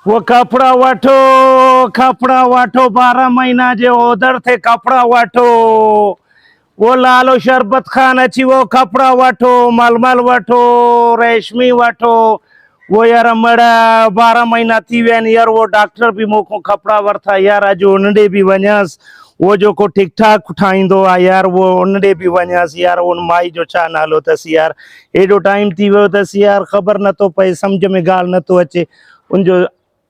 वो कपड़ा वाठो 12 महीना जो उधर थे कपड़ा वाठो। वो लालो शरबत खान अच्छी वो कपड़ा वाठो, मलमल वाठो, रेशमी वाठो। वो यार मड़ा 12 महीना थी वन यार। वो डॉक्टर भी मोको कपड़ा वरथा यार। अज उनडे भी वञस वो जो को ठीक ठाक ठाहींदो आ यार। वो उनडे भी वञस यार। उन माई जो छा नालो तस यार। एडो टाइम थी वो तस यार, खबर न तो पे, समझ में गाल न तो अचे। उनजो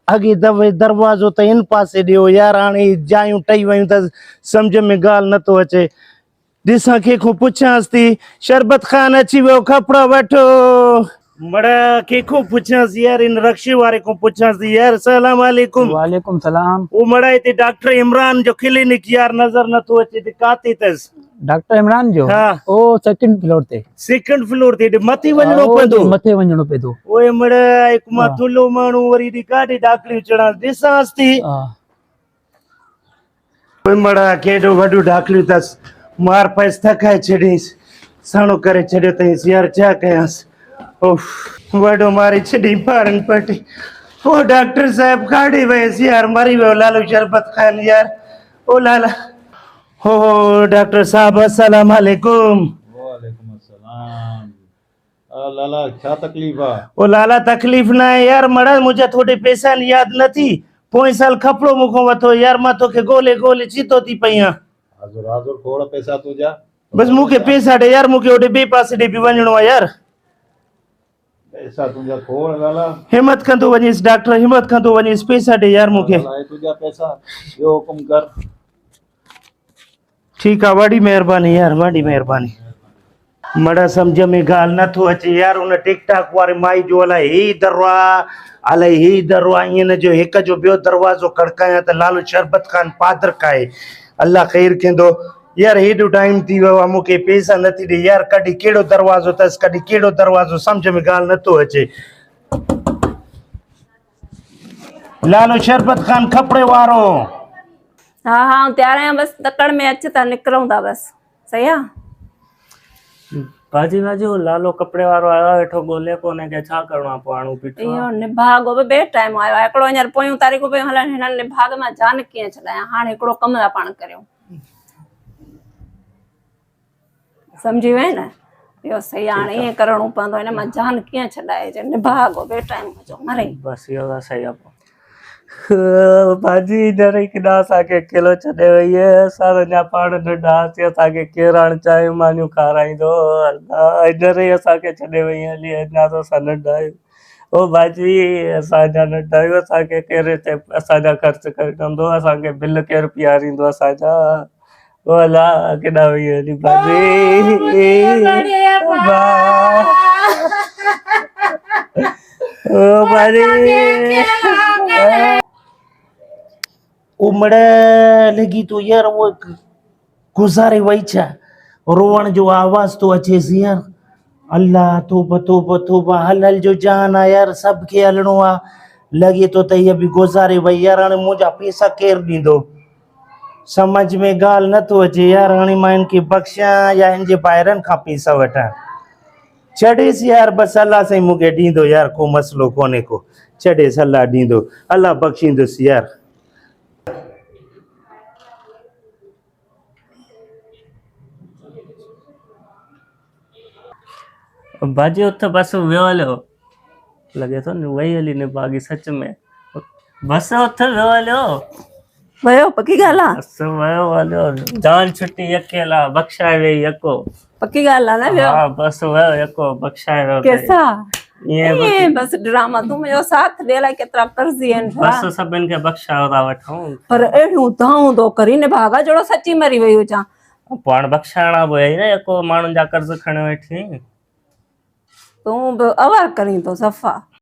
अगे दवे दरवाजो त इन पासे दियो यार। हाणे जायूं टई वयूं त समझ में गाल न तो अचे। ॾिसां कंहिंखो पुछांसि थी। शरबत खान अची वियो, कपिड़ा वठो। मड़ा कंहिंखो पुछांसि यार, इन रक्शे वारे को पुछांसि थी यार। सलाम वालेकुम। वालेकुम सलाम। वो मड़ा हिते डॉक्टर इमरान जो क्लिनिक यार नजर नथो अचे त काथे अथसि? डॉक्टर इमरान जो हाँ ओ सेकंड फ्लोर ते। सेकंड फ्लोर ते मथे वञणो पवंदो? मथे वञणो पवंदो। ओए मड़ा हिकु मां थुल्हो माण्हू वरी दी काॾे डॉक्टरी चढ़ां ॾिसांसि थी। ओए मड़ा केॾो वॾो डॉक्टरी अथसि। मार पैस थकाए छॾींसि, साणो करे छॾियो अथईंसि यार। छा कयांसि? उफ वॾो मारे छॾी ॿारनि पटी। ओ डॉक्टर साहब काॾे वयसि यार? मरी वियो लालो शरबत खान यार। ओ लाला। हो डॉक्टर साहब अस्सलाम वालेकुम। वालेकुम अस्सलाम। लाला क्या तकलीफ है? ओ लाला तकलीफ ना है यार। मड़ा मुझे थोड़े पैसा याद न थी। पोइ साल कपिड़ो मुखो वठो यार। मां तोखे ॻोल्हे ॻोल्हे चितो थी पई आहियां। हाजुर हाजुर खोड़ पैसा तुझा। बस मूंखे पैसा ॾे यार। मूंखे ओॾे ॿिए पासे ॾे बि वञिणो आहे यार। पैसा तुझा खोड़ लाला। हिम्मत कंदो वञीसि डॉक्टर, हिम्मत कंदो वञीसि। पैसा ॾे यार मूंखे। लाला तुझा पैसा यो हुकुम कर। ठीकु आहे, वॾी महिरबानी यार, वॾी महिरबानी। मड़ा सम्झ में ॻाल्हि नथो अचे यार। उन टिकटॉक वारे माई जो अलाए ही दरवाज़, अलाए ही दरवाज़, ईअं न जो हिक जो ॿियो दरवाज़ो खड़कायां त लालो शरबत खान पादर खाए। अल्लाह ख़ैर कंदो यार। हेॾो टाइम थी वियो आहे, मूंखे पैसा नथी ॾे यार। कॾहिं कहिड़ो दरवाज़ो अथसि, कॾहिं कहिड़ो दरवाज़ो, सम्झ में ॻाल्हि नथो अचे। लालो शरबत खान कपिड़े वारो। हाँ हाँ तैयार आहियां। बस तकड़ में अच त निकिरूं था बस। सही आहे। भाजी भाजी वो लालो कपिड़े वारो आयो आहे, वेठो ॻोल्हे कोन्हे के छा करिणो आहे। पोइ हाणे बीठो इहो निभाग बि ॿिए टाइम आयो आहे। हिकिड़ो हींअर पोयूं तारीख़ूं पियूं हलनि। हिननि निभाग मां जान कीअं छॾायां? हाणे हिकिड़ो कमु था पाण करियूं। सम्झी वई न? इहो सही आहे। हाणे ईअं करिणो पवंदो। हिन मां जान कीअं छॾाइजे? निभाग ॿिए टाइम जो मरे। बस इहो त सही आहे। भाजी हींअर ई किॾा असांखे अकेलो छॾे वई आहे। असां अञा पाण नंढा हुआसीं, असांखे केरु हाणे चांहियूं मानियूं खाराईंदो? अलाह हींअर ई असांखे छॾे वई हली। अञा त असां नंढा आहियूं। ओ भाजी असां अञा नंढा आहियूं। असांखे केरु हिते असांजा ख़र्च करे कंदो? असांखे बिल केरु पीआरींदो असांजा? ओ अलाह केॾा वई हली भाजी। ओ भाजी उमड़ लगी तो यार। वो गुज़ारे वही छा? रोवण जो आवाज तो अचेसि यार। अल्लाह तोबा तोबा तोबा। हल हल जो जान आहे यार। सबके हलणो आहे। लगे तो त इहा बि गुज़ारे वई यार। हाणे मुंहिंजा पैसा केरु ॾींदो? समझ में ॻाल्हि नथो अचे यार। हाणे मां इनखे बख़्शियां या हिन जे ॿाहिरनि खां पैसा वठां? छॾेसि यार, बसि अलाह साईं मूंखे ॾींदो यार। को मसइलो कोन्हे को। छॾेसि, अलाह ॾींदो, अलाह बख़्शींदुसि यार। भाजी उथ बस वियो हलियो। लॻे थो न वही हली निभागी सच में। बस उथ वियो हलियो। वियो? पकी ॻाल्हि आहे? बस वियो हलियो। जान छुटी अकेला बख़्शाए वई यको। पकी ॻाल्हि आहे न? वियो? हाँ बस वियो यको, बख़्शाए वियो। कैसा? ईअं बस ड्रामा। तूं मुंहिंजो साथ ॾे लाइ केतिरा कर्ज़ी आहिनि। बस सभिनि खे बख़्शायो था वठूं। पर अहिड़ियूं दाऊं तो करी निभागा जहिड़ो सची मरी वई हुजां। पोइ हाणे बख़्शाइणा बि हुई न। यको माण्हुनि जा कर्ज़ खणी वेठी। तूं बि अवर करीं थो सफ़ा।